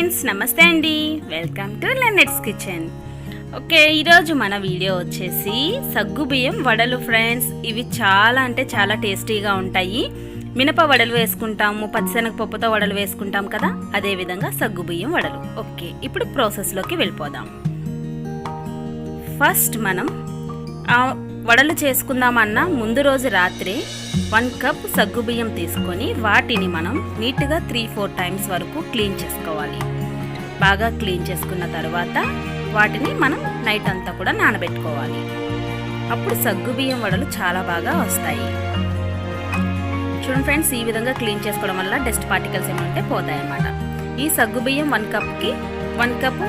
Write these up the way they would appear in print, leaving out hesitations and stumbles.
Friends, నమస్తే అండి. Welcome to లెనెట్స్ కిచెన్. ఓకే, ఈరోజు మన వీడియో వచ్చేసి సగ్గుబియ్యం వడలు ఫ్రెండ్స్. ఇవి చాలా అంటే చాలా టేస్టీగా ఉంటాయి. మినప వడలు వేసుకుంటాము, పచ్చిశనగపప్పుతో వడలు వేసుకుంటాం కదా, అదేవిధంగా సగ్గుబియ్యం వడలు. ఓకే, ఇప్పుడు ప్రాసెస్లోకి వెళ్ళిపోదాం. ఫస్ట్ మనం వడలు చేసుకుందామన్నా ముందు రోజు రాత్రి 1 కప్ సగ్గుబియ్యం తీసుకొని వాటిని మనం నీట్గా 3-4 టైమ్స్ వరకు క్లీన్ చేసుకోవాలి. బాగా క్లీన్ చేసుకున్న తర్వాత వాటిని మనం నైట్ అంతా కూడా నానబెట్టుకోవాలి. అప్పుడు సగ్గుబియ్యం వడలు చాలా బాగా వస్తాయి. చూడండి ఫ్రెండ్స్, ఈ విధంగా క్లీన్ చేసుకోవడం వల్ల డస్ట్ పార్టికల్స్ ఏమంటే పోతాయి అన్నమాట. ఈ సగ్గుబియ్యం 1 కప్కి 1 కప్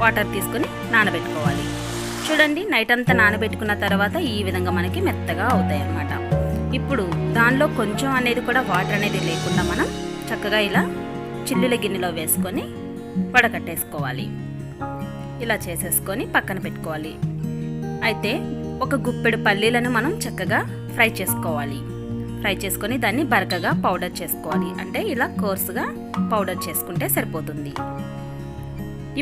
వాటర్ తీసుకొని నానబెట్టుకోవాలి. చూడండి, నైట్ అంతా నానబెట్టుకున్న తర్వాత ఈ విధంగా మనకి మెత్తగా అవుతాయి అన్నమాట. ఇప్పుడు దానిలో కొంచెం అనేది కూడా వాటర్ అనేది లేకుండా మనం చక్కగా ఇలా చిల్లుల గిన్నెలో వేసుకొని వడకట్టేసుకోవాలి. ఇలా చేసేసుకొని పక్కన పెట్టుకోవాలి. అయితే ఒక గుప్పెడు పల్లీలను మనం చక్కగా ఫ్రై చేసుకోవాలి. ఫ్రై చేసుకొని దాన్ని బరకగా పౌడర్ చేసుకోవాలి. అంటే ఇలా కోర్సుగా పౌడర్ చేసుకుంటే సరిపోతుంది.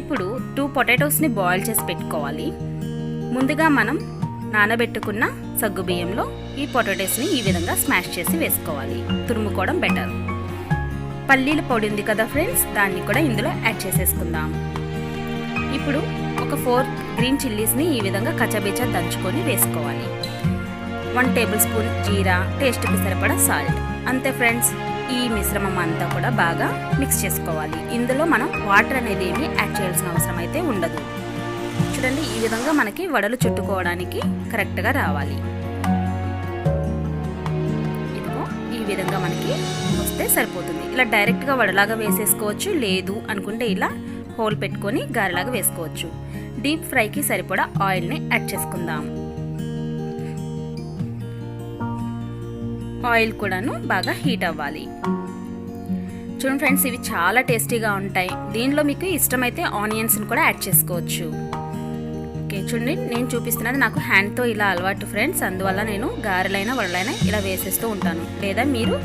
ఇప్పుడు 2 పొటాటోస్ని బాయిల్ చేసి పెట్టుకోవాలి. ముందుగా మనం నానబెట్టుకున్న సగ్గుబియ్యంలో ఈ పొటాటోస్ని ఈ విధంగా స్మాష్ చేసి వేసుకోవాలి. తురుముకోవడం బెటర్. పల్లీల పొడి ఉంది కదా ఫ్రెండ్స్, దాన్ని కూడా ఇందులో యాడ్ చేసేసుకుందాం. ఇప్పుడు ఒక 4 గ్రీన్ చిల్లీస్ని ఈ విధంగా కచ్చబిచ్చా దంచుకొని వేసుకోవాలి. 1 టేబుల్ స్పూన్ జీరా, టేస్ట్కి సరిపడా సాల్ట్. అంతే ఫ్రెండ్స్, ఈ మిశ్రమం అంతా కూడా బాగా మిక్స్ చేసుకోవాలి. ఇందులో మనం వాటర్ అనేది ఏమీ యాడ్ చేయాల్సిన అవసరం అయితే ఉండదు. చూడండి, ఈ విధంగా మనకి వడలు చుట్టుకోవడానికి కరెక్ట్గా రావాలి. ఇదిగో ఈ విధంగా మనకి వస్తే సరిపోతుంది. ఇలా డైరెక్ట్గా వడలాగా వేసేసుకోవచ్చు, లేదు అనుకుంటే ఇలా హోల్ పెట్టుకొని గారెలాగా వేసుకోవచ్చు. డీప్ ఫ్రైకి సరిపడా ఆయిల్ని యాడ్ చేసుకుందాం. ఆయిల్ కూడాను బాగా హీట్ అవ్వాలి. చూడండి ఫ్రెండ్స్, ఇవి చాలా టేస్టీగా ఉంటాయి. దీనిలో మీకు ఇష్టమైతే ఆనియన్స్ని కూడా యాడ్ చేసుకోవచ్చు. ఓకే, చూడండి, నేను చూపిస్తున్నది నాకు హ్యాండ్తో ఇలా అలవాటు ఫ్రెండ్స్. అందువల్ల నేను గారెలైనా వడలైనా ఇలా వేసేస్తూ ఉంటాను. లేదా మీరు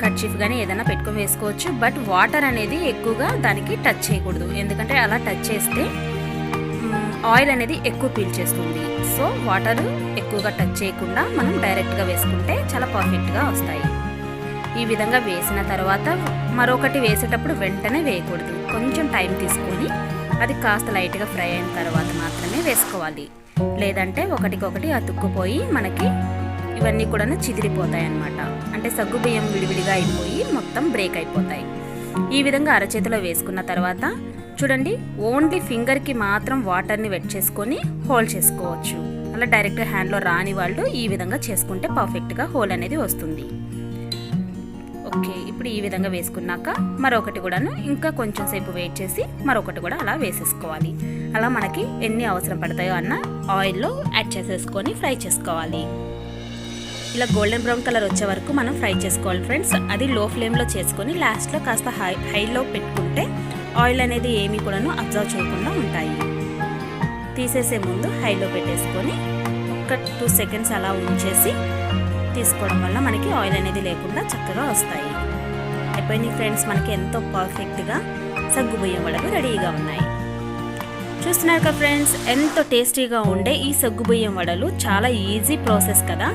కర్చీఫ్ కానీ ఏదైనా పెట్టుకొని వేసుకోవచ్చు. బట్ వాటర్ అనేది ఎక్కువగా దానికి టచ్ చేయకూడదు, ఎందుకంటే అలా టచ్ చేస్తే ఆయిల్ అనేది ఎక్కువ పీల్చేస్తుంది. సో వాటర్ ఎక్కువగా టచ్ చేయకుండా మనం డైరెక్ట్గా వేసుకుంటే చాలా పర్ఫెక్ట్గా వస్తాయి. ఈ విధంగా వేసిన తర్వాత మరొకటి వేసేటప్పుడు వెంటనే వేయకూడదు. కొంచెం టైం తీసుకొని అది కాస్త లైట్గా ఫ్రై అయిన తర్వాత మాత్రమే వేసుకోవాలి. లేదంటే ఒకటికొకటి అతుక్కుపోయి మనకి ఇవన్నీ కూడా చిదిరిపోతాయి అన్నమాట. అంటే సగ్గుబియ్యం విడివిడిగా అయిపోయి మొత్తం బ్రేక్ అయిపోతాయి. ఈ విధంగా అరచేతిలో వేసుకున్న తర్వాత చూడండి, ఓన్లీ ఫింగర్కి మాత్రం వాటర్ని వెట్ చేసుకొని హోల్ చేసుకోవచ్చు. అలా డైరెక్ట్గా హ్యాండ్లో రాని వాళ్ళు ఈ విధంగా చేసుకుంటే పర్ఫెక్ట్గా హోల్ అనేది వస్తుంది. ఓకే, ఇప్పుడు ఈ విధంగా వేసుకున్నాక మరొకటి కూడాను ఇంకా కొంచెం సేపు వెయిట్ చేసి మరొకటి కూడా అలా వేసేసుకోవాలి. అలా మనకి ఎన్ని అవసరం పడతాయో అన్న ఆయిల్లో యాడ్ చేసేసుకొని ఫ్రై చేసుకోవాలి. ఇలా గోల్డెన్ బ్రౌన్ కలర్ వచ్చే వరకు మనం ఫ్రై చేసుకోవాలి ఫ్రెండ్స్. అది లో ఫ్లేమ్లో చేసుకొని లాస్ట్లో కాస్త హైలో పెట్టుకుంటే ఆయిల్ అనేది ఏమీ కూడాను అబ్జర్వ్ చేయకుండా ఉంటాయి. తీసేసే ముందు హైలో పెట్టేసుకొని ఒక 2 సెకండ్స్ అలా ఉంచేసి తీసుకోవడం వల్ల మనకి ఆయిల్ అనేది లేకుండా చక్కగా వస్తాయి. అయిపోయినాయి ఫ్రెండ్స్, మనకి ఎంతో పర్ఫెక్ట్గా సగ్గుబియ్యం వడలు రెడీగా ఉన్నాయి. చూస్తున్నారు కదా ఫ్రెండ్స్, ఎంతో టేస్టీగా ఉండే ఈ సగ్గుబియ్యం వడలు చాలా ఈజీ ప్రాసెస్ కదా.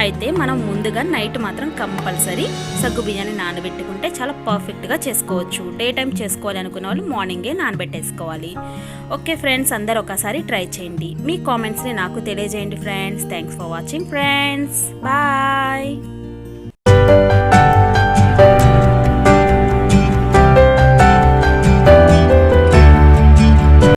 అయితే మనం ముందుగా నైట్ మాత్రం కంపల్సరీ సగ్గుబియ్యాన్ని నానబెట్టుకుంటే చాలా పర్ఫెక్ట్గా చేసుకోవచ్చు. డే టైం చేసుకోవాలి అనుకునే వాళ్ళు మార్నింగే నానబెట్టేసుకోవాలి. ఓకే ఫ్రెండ్స్, అందరు ఒకసారి ట్రై చేయండి. మీ కామెంట్స్ని నాకు తెలియజేయండి friends. Thanks for watching friends. Bye.